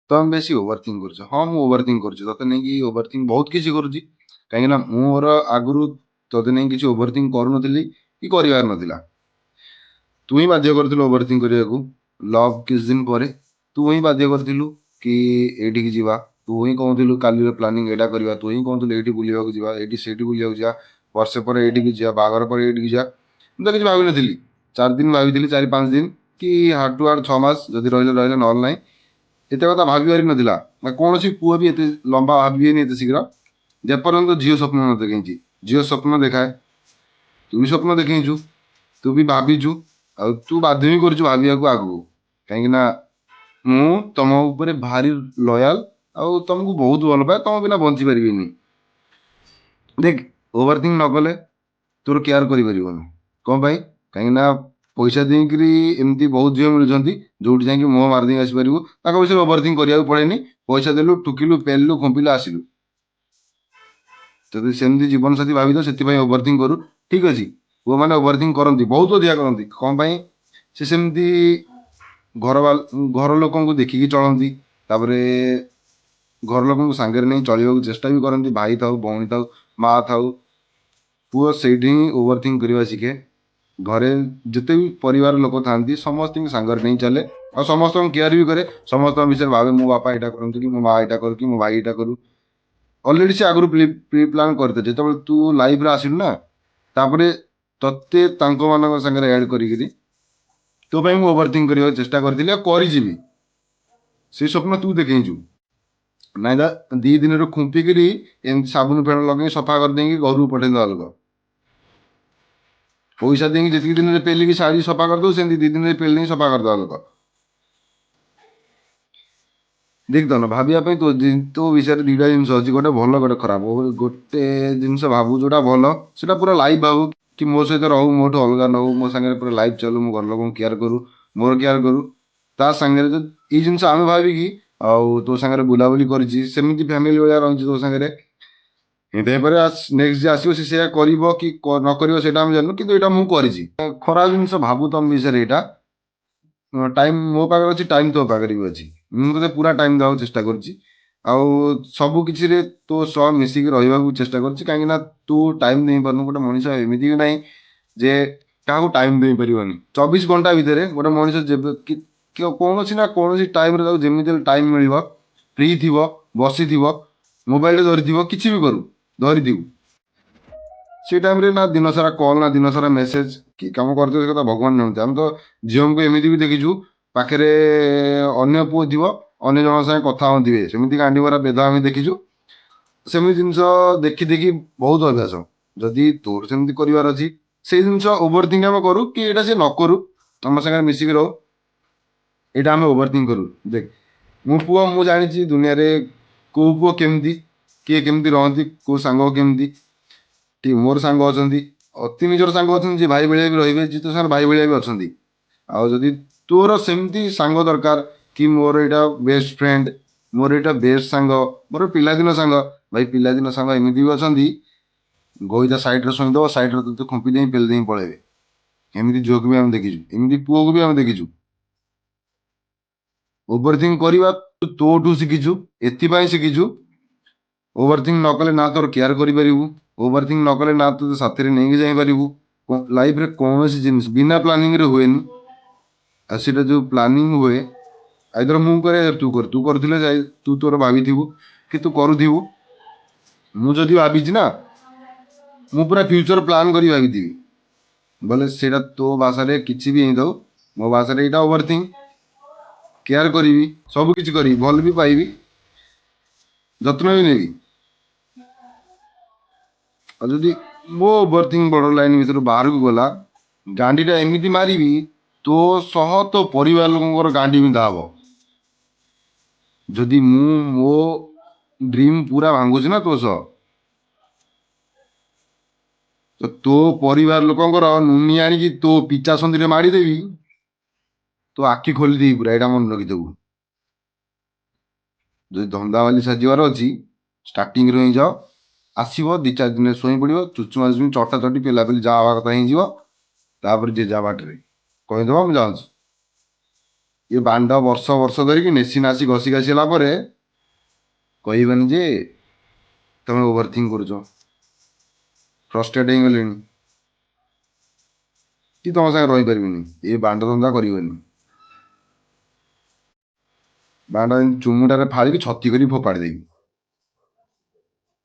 ତମେ ବେଶୀ ଓଭରଥିଙ୍କ୍ କରୁଛ। ହଁ ମୁଁ ଓଭରଥିଙ୍କ୍ କରୁଛି, ତତେ ନେଇକି ଓଭରଥିଙ୍କ୍ ବହୁତ କିଛି କରୁଛି। କାହିଁକି ନା ମୋର ଆଗରୁ ତତେ ନେଇକି କିଛି ଓଭରଥିଙ୍କ୍ କରୁନଥିଲି କି କରିବାର ନଥିଲା। ତୁ ହିଁ ବାଧ୍ୟ କରିଥିଲୁ ଓଭରଥିଙ୍କ୍ କରିବାକୁ। ଲଭ୍ କିଛି ଦିନ ପରେ ତୁ ହିଁ ବାଧ୍ୟ କରିଥିଲୁ କି ଏଇଠିକି ଯିବା। ତୁ ହିଁ କହୁଥିଲୁ କାଲିର ପ୍ଲାନିଂ ଏଇଟା କରିବା। ତୁ ହିଁ କହୁଥିଲୁ ଏଇଠି ବୁଲିବାକୁ ଯିବା, ଏଇଠି ସେଇଠି ବୁଲିବାକୁ ଯିବା, ବର୍ଷେ ପରେ ଏଇଠିକି ଯିବା, ବାହାଘର ପରେ ଏଇଠିକି ଯିବା। ମୁଁ ତ କିଛି ଭାବିନଥିଲି। 4 ଦିନ ଭାବିଥିଲି, 4-5 ଦିନ କି ହାର୍ଡ ଟୁ ହାର୍ଡ 6 ମାସ, ଯଦି ରହିଲେ ରହିଲେ ନହେଲେ ନାହିଁ। ଏତେ କଥା ଭାବିବାର ନଥିଲା। ନା କୌଣସି ପୁଅ ବି ଏତେ ଲମ୍ବା ଭାବିବେନି ଏତେ ଶୀଘ୍ର, ଯେପର୍ଯ୍ୟନ୍ତ ଝିଅ ସ୍ୱପ୍ନ ନ ଦେଖେଇଛି। ଝିଅ ସ୍ୱପ୍ନ ଦେଖାଏ, ତୁ ବି ସ୍ୱପ୍ନ ଦେଖେଇଛୁ, ତୁ ବି ଭାବିଛୁ, ଆଉ ତୁ ବାଧ୍ୟ ହିଁ କରିଛୁ ଭାବିବାକୁ ଆଗକୁ। କାହିଁକି ନା ମୁଁ ତମ ଉପରେ ଭାରି ଲୟାଲ, ଆଉ ତମକୁ ବହୁତ ଭଲ ପାଏ, ତମ ବିନା ବଞ୍ଚି ପାରିବିନି। ଦେଖ, ଓଭରଥିଙ୍କ୍ ନ କଲେ ତୋର କେୟାର କରିପାରିବନି। କ'ଣ ପାଇଁ? କାହିଁକି ନା ପଇସା ଦେଇକିରି ଏମିତି ବହୁତ ଝିଅ ମିଳୁଛନ୍ତି ଯୋଉଠି ଯାଇକି ମୁହଁ ମାରିଦେଇ ଆସିପାରିବୁ। ତାଙ୍କ ବିଷୟରେ ଓଭରଥିଙ୍କ୍ କରିବାକୁ ପଡେନି। ପଇସା ଦେଲୁ, ଠୁକିଲୁ, ପେଲିଲୁ, ଖୁମ୍ପିଲୁ, ଆସିଲୁ। ଯଦି ସେମିତି ଜୀବନ ସାଥୀ ଭାବିଛ ସେଥିପାଇଁ ଓଭରଥିଙ୍କ୍ କରୁ, ଠିକ୍ ଅଛି। ପୁଅମାନେ ଓଭରଥିଙ୍କ୍ କରନ୍ତି, ବହୁତ ଅଧିକା କରନ୍ତି। କ'ଣ ପାଇଁ? ସେ ସେମିତି ଘର ଲୋକଙ୍କୁ ଦେଖିକି ଚଳନ୍ତି। ତାପରେ ଘର ଲୋକଙ୍କୁ ସାଙ୍ଗରେ ନେଇ ଚଳିବାକୁ ଚେଷ୍ଟା ବି କରନ୍ତି। ଭାଇ ଥାଉ, ଭଉଣୀ ଥାଉ, ମା ଥାଉ, ପୁଅ ସେଇଠି ହିଁ ଓଭରଥିଙ୍କ୍ କରିବା ଶିଖେ। ଘରେ ଯେତେ ବି ପରିବାର ଲୋକ ଥାଆନ୍ତି ସମସ୍ତଙ୍କୁ ସାଙ୍ଗରେ ନେଇ ଚାଲେ, ଆଉ ସମସ୍ତଙ୍କୁ କେୟାର ବି କରେ। ସମସ୍ତଙ୍କ ବିଷୟରେ ଭାବେ, ମୋ ବାପା ଏଇଟା କରନ୍ତୁ କି ମୋ ମା ଏଇଟା କରୁ କି ମୋ ଭାଇ ଏଇଟା କରୁ। ଅଲରେଡି ସେ ଆଗରୁ ପ୍ରି ପ୍ଲାନ୍ କରିଥାଏ। ଯେତେବେଳେ ତୁ ଲାଇଫରେ ଆସିଲୁ ନା, ତାପରେ ତତେ ତାଙ୍କ ମାନଙ୍କ ସାଙ୍ଗରେ ଆଡ୍ କରିକିରି ତୋ ପାଇଁ ମୁଁ ଓଭରଥିଙ୍କ୍ କରିବାକୁ ଚେଷ୍ଟା କରିଥିଲି, ଆଉ କରିଯିବି। ସେଇ ସ୍ୱପ୍ନ ତୁ ଦେଖେଇଛୁ। ନାଇଁ ଦା 2 ଦିନରେ ଖୁମ୍ପିକିରି ଏମିତି ସାବୁନ ଫେଣ ଲଗେଇ ସଫା କରିଦେଇକି ଘରକୁ ପଠେଇଦବା ଲୋକ। ପଇସା ଦେଇକି ଯେତିକି ଦିନରେ ପେଲିକି ଶାଢ଼ୀ ସଫା କରିଦଉ, ସେମିତି 2 ଦିନରେ ପେଲି ଦେଇକି ସଫା କରିଦବା ଲୋକ। ଦେଖ ଧନ, ଭାବିବା ପାଇଁ ତୋ ବିଷୟରେ 2ଟା ଜିନିଷ ଅଛି, ଗୋଟେ ଭଲ ଗୋଟେ ଖରାପ। ଗୋଟେ ଜିନିଷ ଭାବୁ ଯୋଉଟା ଭଲ, ସେଟା ପୁରା ଲାଇଫ୍ ଭାବୁ। କି ମୋ ସହିତ ରହୁ, ମୋଠୁ ଅଲଗା ନ ହଉ, ମୋ ସାଙ୍ଗରେ ପୁରା ଲାଇଫ୍ ଚାଲୁ, ମୋ ଘର ଲୋକଙ୍କୁ କେୟାର କରୁ, ମୋର କେୟାର କରୁ। ତା ସାଙ୍ଗରେ ଯଦି ଏଇ ଜିନିଷ ଆମେ ଭାବିକି ଆଉ ତୋ ସାଙ୍ଗରେ ବୁଲାବୁଲି କରିଛି, ସେମିତି ଫ୍ୟାମିଲି ଭଳିଆ ରହିଛି ତୋ ସାଙ୍ଗରେ, କିନ୍ତୁ ଏପରେ ନେକ୍ସଟ ଯିଏ ଆସିବ ସେ ସେଇଆ କରିବ କି ନ କରିବ ସେଇଟା ଆମେ ଜାଣିନୁ, କିନ୍ତୁ ଏଇଟା ମୁଁ କରିଛି। ଖରାପ ଜିନିଷ ଭାବୁ ତମ ବିଷୟରେ ଏଇଟା। ଟାଇମ୍ ମୋ ପାଖରେ ଅଛି, ଟାଇମ୍ ତୋ ପାଖରେ ବି ଅଛି। ମୁଁ ତତେ ପୁରା ଟାଇମ୍ ଦେବାକୁ ଚେଷ୍ଟା କରୁଛି, ଆଉ ସବୁ କିଛିରେ ତୋ ସହ ମିଶିକି ରହିବାକୁ ଚେଷ୍ଟା କରୁଛି। କାହିଁକି ନା ତୁ ଟାଇମ୍ ଦେଇପାରୁନୁ। ଗୋଟେ ମଣିଷ ଏମିତି ବି ନାହିଁ ଯେ କାହାକୁ ଟାଇମ୍ ଦେଇପାରିବନି। 24 ଘଣ୍ଟା ଭିତରେ ଗୋଟେ ମଣିଷ ଯେବେ କୌଣସି ନା କୌଣସି ଟାଇମ୍ରେ ତାକୁ ଯେମିତି ହେଲେ ଟାଇମ୍ ମିଳିବ। ଫ୍ରି ଥିବ, ବସିଥିବ, ମୋବାଇଲରେ ଧରିଥିବ, କିଛି ବି କରୁ ଧରିଥିବୁ, ସେଇ ଟାଇମ୍ରେ ନା ଦିନସାରା କଲ୍, ନା ଦିନସାରା ମେସେଜ, କି କାମ କରୁଥିବ, ସେ କଥା ଭଗବାନ ଜାଣନ୍ତି। ଆମେ ତ ଝିଅଙ୍କୁ ଏମିତି ବି ଦେଖିଛୁ, ପାଖରେ ଅନ୍ୟ ପୁଅ ଥିବ, ଅନ୍ୟ ଜଣଙ୍କ ସାଙ୍ଗେ କଥା ହଉଥିବେ, ସେମିତି ଗାଣ୍ଡି ମରା ଭେଦ ଆମେ ଦେଖିଛୁ। ସେମିତି ଜିନିଷ ଦେଖି ଦେଖି ବହୁତ ଅଭ୍ୟାସ। ଯଦି ତୋର ସେମିତି କରିବାର ଅଛି, ସେଇ ଜିନିଷ ଓଭରଥିଙ୍କ୍ ଆମେ କରୁ କି ଏଇଟା ସେ ନ କରୁ, ତମ ସାଙ୍ଗରେ ମିଶିକି ରହୁ, ଏଇଟା ଆମେ ଓଭରଥିଙ୍କ୍ କରୁ। ଦେଖ, ମୁଁ ପୁଅ, ମୁଁ ଜାଣିଛି ଦୁନିଆରେ କୋଉ ପୁଅ କେମିତି, କିଏ କେମିତି ରହନ୍ତି, କୋଉ ସାଙ୍ଗ କେମିତି। ଠିକ୍, ମୋର ସାଙ୍ଗ ଅଛନ୍ତି, ଅତି ନିଜର ସାଙ୍ଗ ଅଛନ୍ତି, ଯିଏ ଭାଇ ଭଳିଆ ବି ରହିବେ, ଯିଏ ତୋ ସାଙ୍ଗରେ ଭାଇ ଭଳିଆ ବି ଅଛନ୍ତି। ଆଉ ଯଦି ତୋର ସେମିତି ସାଙ୍ଗ ଦରକାର, କି ମୋର ଏଇଟା ବେଷ୍ଟ ଫ୍ରେଣ୍ଡ, ମୋର ଏଇଟା ବେଷ୍ଟ ସାଙ୍ଗ, ମୋର ପିଲାଦିନ ସାଙ୍ଗ, ଭାଇ ପିଲାଦିନ ସାଙ୍ଗ ଏମିତି ବି ଅଛନ୍ତି, ଗୋଇଠା ସାଇଡରେ ଶୁଣିଦବ, ସାଇଡରେ ତତେ ଖୁମ୍ପି ଦେଇ ପେଲି ଦେଇ ପଳେଇବେ। ଏମିତି ଝିଅକୁ ବି ଆମେ ଦେଖିଛୁ, ଏମିତି ପୁଅକୁ ବି ଆମେ ଦେଖିଛୁ। ଓଭରଥିଙ୍କ୍ କରିବା ତୁ ତୋଠୁ ଶିଖିଛୁ, ଏଥିପାଇଁ ଶିଖିଛୁ। ଓଭରଥିଙ୍କ୍ ନ କଲେ ନା ତୋର କେୟାର କରିପାରିବୁ, ଓଭରଥିଙ୍କ୍ ନ କଲେ ନା ତୁ ସାଥିରେ ନେଇକି ଯାଇପାରିବୁ। ଲାଇଫରେ କୌଣସି ଜିନିଷ ବିନା ପ୍ଲାନିଂରେ ହୁଏନି। ଆଉ ସେଇଟା ଯୋଉ ପ୍ଲାନିଂ ହୁଏ, ଆଇଦର ମୁଁ କରେ, ତୁ କର। ତୁ କରୁଥିଲେ ଯାଇ ତୁ ତୋର ଭାବିଥିବୁ କି ତୁ କରୁଥିବୁ। ମୁଁ ଯଦି ଭାବିଛି ନା, ମୁଁ ପୁରା ଫ୍ୟୁଚର ପ୍ଲାନ୍ କରି ଭାବିଥିବି। ବୋଲେ ସେଇଟା ତୋ ଭାଷାରେ କିଛି ବି ହେଇଥାଉ, ମୋ ଭାଷାରେ ଏଇଟା ଓଭରଥିଙ୍କ୍। କେୟାର କରିବି, ସବୁ କିଛି କରିବି, ଭଲ ବି ପାଇବି, ଯତ୍ନ ବି ନେବି। ଆଉ ଯଦି ମୋ ଓଭରଥିଙ୍କ୍ ବର୍ଡର ଲାଇନ୍ ଭିତରୁ ବାହାରକୁ ଗଲା, ଗାଣ୍ଡିଟା ଏମିତି ମାରିବି, ତୋ ସହ ତୋ ପରିବାର ଲୋକଙ୍କର ଗାଣ୍ଡି ବିନ୍ଧା ହବ। ଯଦି ମୁଁ ମୋ ଡ୍ରିମ୍ ପୁରା ଭାଙ୍ଗୁଛି ନା ତୋ ସହ, ତ ତୋ ପରିବାର ଲୋକଙ୍କର ନୁନି ଆଣିକି ତୋ ପିଚା ସନ୍ଧିରେ ମାଡ଼ିଦେବି, ତୋ ଆଖି ଖୋଲିଦେବି ପୁରା, ଏଇଟା ମନେ ରଖିଥିବୁ। ଯଦି ଧନ୍ଦାବାଲି ସାଜିବାର ଅଛି, ଷ୍ଟାର୍ଟିଂରୁ ହିଁ ଯାଅ। ଆସିବ 2-4 ଦିନରେ ଶୋଇ ପଡ଼ିବ, ଚୁଚୁମା ଚୁଚୁମି, ଚଟା ଚଟି, ପେଲାପେଲି, ଯାହା ହବା କଥା ହେଇଯିବ। ତାପରେ ଯିଏ ଯାହା ବାଟରେ କହିଦେବ, ମୁଁ ଯାଉଛି। ଏ ବାଣ୍ଡ ବର୍ଷ ବର୍ଷ ଧରିକି ନେସି ନାସି ଘଷି ଘାସି ହେଲା ପରେ କହିବନି ଯେ ତମେ ଓଭର ଥିଙ୍କ କରୁଛ, ଫ୍ରଷ୍ଟ୍ରେଟ୍ ହେଇଗଲେଣି କି ତମ ସାଙ୍ଗେ ରହିପାରିବିନି, ଏ ବାଣ୍ଡ ଧନ୍ଦା କରିବନି। ବାଣ୍ଡ ଏମିତି ଚୁମୁଟାରେ ଫାଳିକି ଛତି କରି ଫୋପାଡ଼ି ଦେବି।